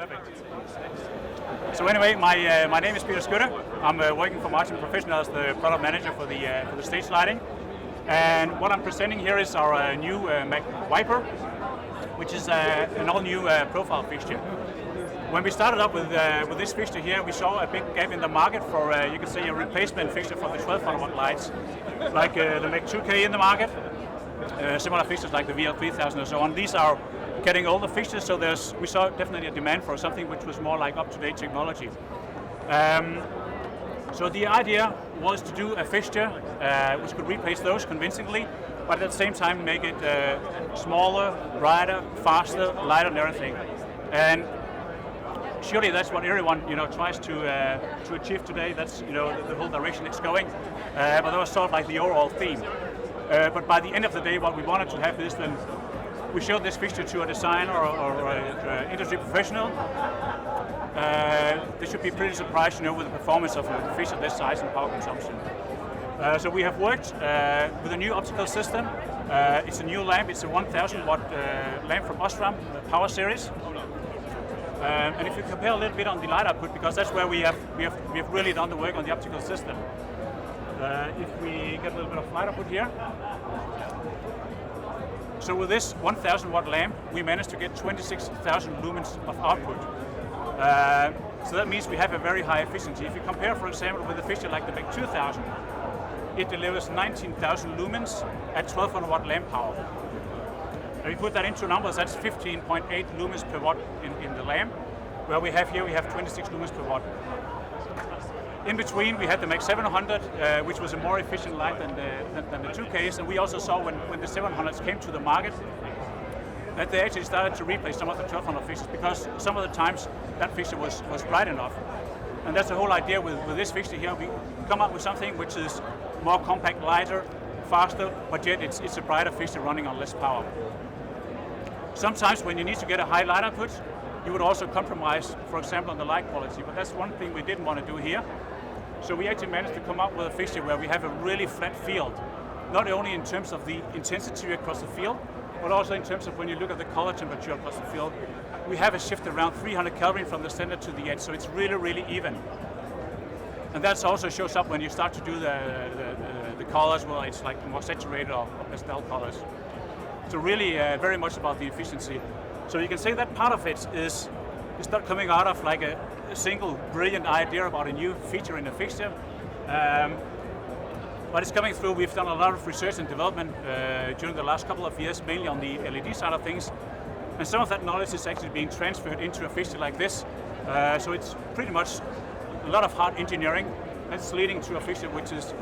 Perfect. So anyway, my name is Peter Skytte. I'm working for Martin Professional as the product manager for the stage lighting. And what I'm presenting here is our new Mac Viper, which is an all-new profile fixture. When we started up with this fixture here, we saw a big gap in the market for, you can say, a replacement fixture for the 1200 watt lights, like the Mac 2K in the market, similar fixtures like the VL3000 and so on. These are getting older fixtures, so we saw definitely a demand for something which was more like up-to-date technology. So the idea was to do a fixture which could replace those convincingly, but at the same time make it smaller, brighter, faster, lighter, and everything. And surely that's what everyone tries to achieve today. That's the whole direction it's going. But that was sort of like the overall theme. But by the end of the day, what we wanted to have is when we showed this fixture to a designer or an industry professional, they should be pretty surprised with the performance of a fixture this size and power consumption. So we have worked with a new optical system. It's a new lamp. It's a 1000 watt lamp from Osram, the Power Series. And if you compare a little bit on the light output, because that's where we have really done the work on the optical system. If we get a little bit of light output here. So with this 1000 watt lamp, we managed to get 26,000 lumens of output. So that means we have a very high efficiency. If you compare, for example, with a fixture like the Mac 2000, it delivers 19,000 lumens at 1200 watt lamp power. If you put that into numbers, that's 15.8 lumens per watt in the lamp, where we have 26 lumens per watt. In between, we had the Mac 700, which was a more efficient light than the 2Ks, and we also saw when the 700s came to the market that they actually started to replace some of the 1200 fixtures because some of the times that fixture was bright enough. And that's the whole idea with this fixture here. We come up with something which is more compact, lighter, faster, but yet it's a brighter fixture running on less power. Sometimes when you need to get a high light output, you would also compromise, for example, on the light quality, but that's one thing we didn't want to do here. So we actually managed to come up with a fixture where we have a really flat field, not only in terms of the intensity across the field, but also in terms of when you look at the color temperature across the field. We have a shift around 300 Kelvin from the center to the edge, so it's really, really even. And that also shows up when you start to do the colors, whether it's like more saturated or pastel colors. So really very much about the efficiency. So you can say that part of it is not coming out of like a single brilliant idea about a new feature in a fixture, but it's coming through. We've done a lot of research and development during the last couple of years, mainly on the LED side of things, and some of that knowledge is actually being transferred into a fixture like this. So it's pretty much a lot of hard engineering that's leading to a fixture which is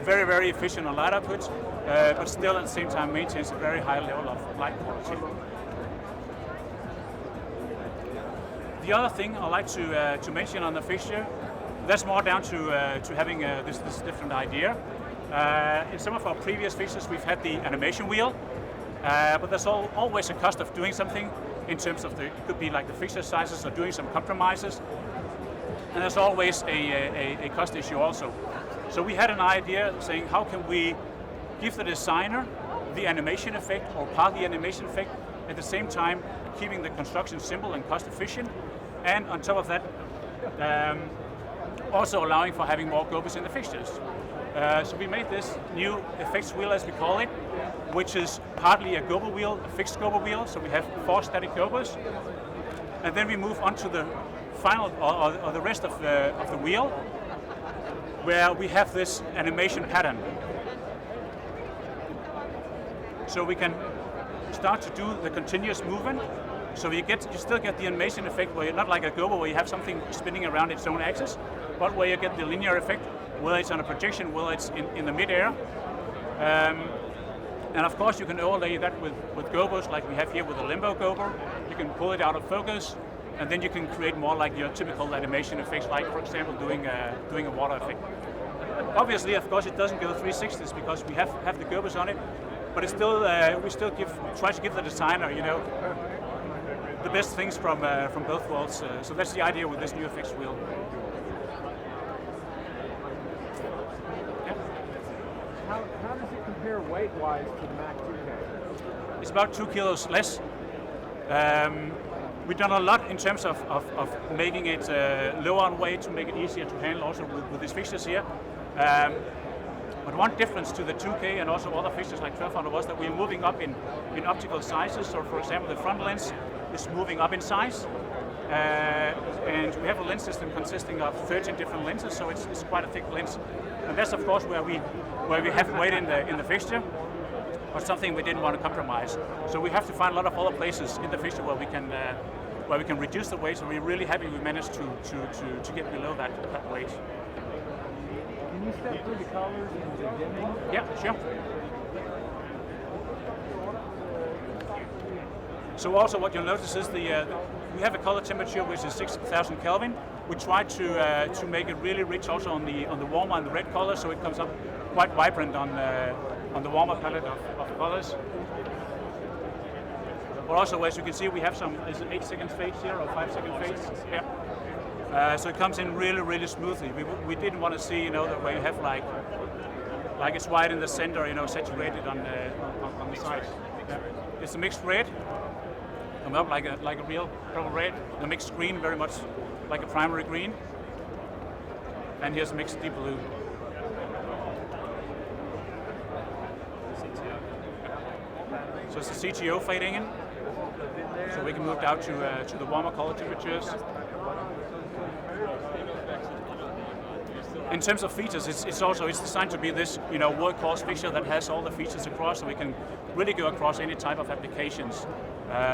very, very efficient on light output, but still at the same time maintains a very high level of light quality. The other thing I like to mention on the fixture, that's more down to having this different idea. In some of our previous fixtures, we've had the animation wheel, but there's always a cost of doing something in terms of it could be like the fixture sizes or doing some compromises, and there's always a cost issue also. So we had an idea saying, how can we give the designer the animation effect or part the animation effect at the same time keeping the construction simple and cost efficient, and on top of that also allowing for having more gobos in the fixtures. So we made this new effects wheel, as we call it, which is partly a gobo wheel, a fixed gobo wheel, so we have 4 static gobos, and then we move on to the final or the rest of the wheel, where we have this animation pattern. So we can start to do the continuous movement. So you still get the animation effect where you're not like a gobo where you have something spinning around its own axis, but where you get the linear effect, whether it's on a projection, whether it's in the mid-air. And of course you can overlay that with gobos like we have here with a limbo gobo. You can pull it out of focus, and then you can create more like your typical animation effects, like for example doing a water effect. Obviously, of course, it doesn't go 360s because we have the gobos on it, but it's still we still try to give the designer the best things from both worlds. So that's the idea with this new effects wheel. Yeah. How does it compare weight-wise to the Mac 2K? It's about 2 kilos less. We've done a lot in terms of making it lower on weight to make it easier to handle also with these fixtures here. But one difference to the 2K and also other fixtures like 1200 was that we're moving up in optical sizes. So for example, the front lens is moving up in size. And we have a lens system consisting of 13 different lenses, so it's quite a thick lens. And that's of course where we have weight in the fixture, but something we didn't want to compromise. So we have to find a lot of other places in the fixture where we can reduce the weight. So we're really happy we managed to get below that weight. Can you step through the colors and the dimming? Yeah, sure. So also what you'll notice is we have a color temperature which is 6,000 Kelvin. We try to make it really rich also on the warmer and the red color, so it comes up quite vibrant on the warmer palette of colors. But also, as you can see, we have some 8-second fades here or 5-second fades. Yeah. So it comes in really smoothly. We didn't want to see, that where you have like it's white in the center, saturated on the sides. Yeah. It's a mixed red. Come up like a real proper red. The mixed green, very much like a primary green. And here's a mixed deep blue. So it's the CTO fading in. So we can move down to the warmer color temperatures. In terms of features, it's designed to be this workhorse fixture that has all the features across, so we can really go across any type of applications.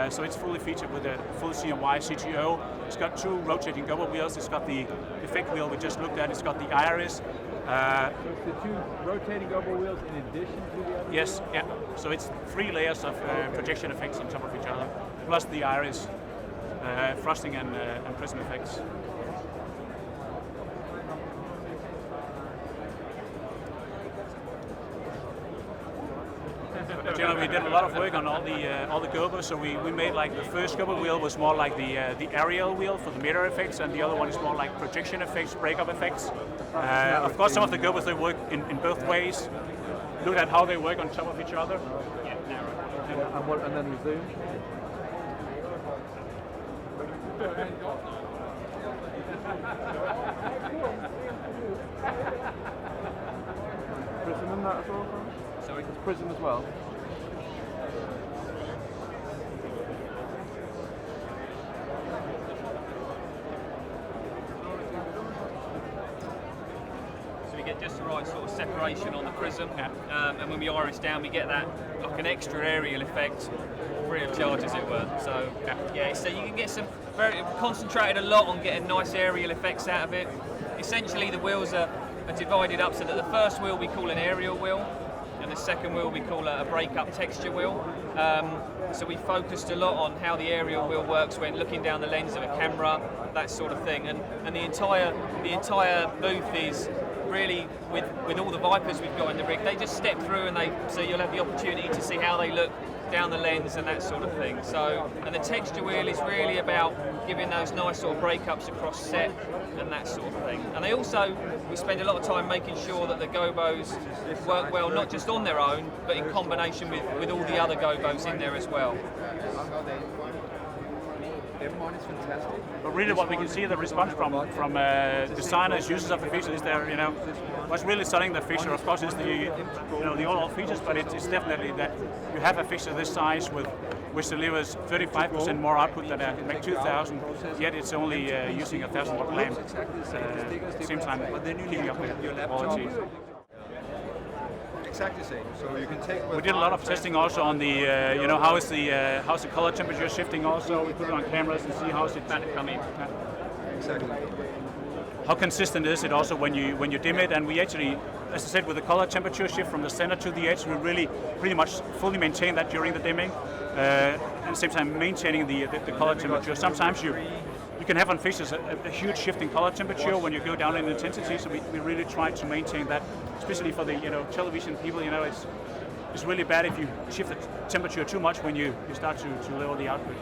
So it's fully featured with a full CMY CTO. It's got 2 rotating gobo wheels. It's got the effect wheel we just looked at. It's got the iris. So it's the 2 rotating gobo wheels in addition to the other? Yes, yeah. So it's 3 layers of projection effects on top of each other, plus the iris, frosting and prism effects. We did a lot of work on all the gobos. So we made like the first gobo wheel was more like the aerial wheel for the mirror effects, and the other one is more like projection effects, breakup effects. Of course, some of the gobos they work in both ways. Look at how they work on top of each other. And then the zoom. Prism in that as well? Sorry? It's prism as well. So we get just the right sort of separation on the prism, and when we iris down, we get that like an extra aerial effect, free of charge, as it were. So yeah, so you can get some very concentrated a lot on getting nice aerial effects out of it. Essentially, the wheels are divided up so that the first wheel we call an aerial wheel, and the second wheel we call a break-up texture wheel. So we focused a lot on how the aerial wheel works when looking down the lens of a camera, that sort of thing. And the entire booth is really with all the Vipers we've got in the rig. They just step through, and so you'll have the opportunity to see how they look down the lens and that sort of thing. So, and the texture wheel is really about giving those nice sort of breakups across set and that sort of thing. And we spend a lot of time making sure that the gobos work well, not just on their own, but in combination with all the other gobos in there as well. Everyone is fantastic. But really, what we can see the response from designers, users of the feature is there. What's really selling the feature, of course, is the overall features, but it's definitely that you have a feature this size which delivers 35% more output than a Mac 2000. Yet it's only using a 1000-watt lamp. At the same time, keeping up with quality. Exactly the same. So you can take. We did a lot of testing also on the, how's the color temperature shifting. Also, we put it on cameras and see how's it coming. Exactly. How consistent is it also when you dim it? And we actually, as I said, with the color temperature shift from the center to the edge, we really pretty much fully maintain that during the dimming. At the same time, maintaining the color temperature. Sometimes you can have on fixtures a huge shift in color temperature when you go down in intensity. So we really try to maintain that, especially for the television people. It's really bad if you shift the temperature too much when you start to lower the output.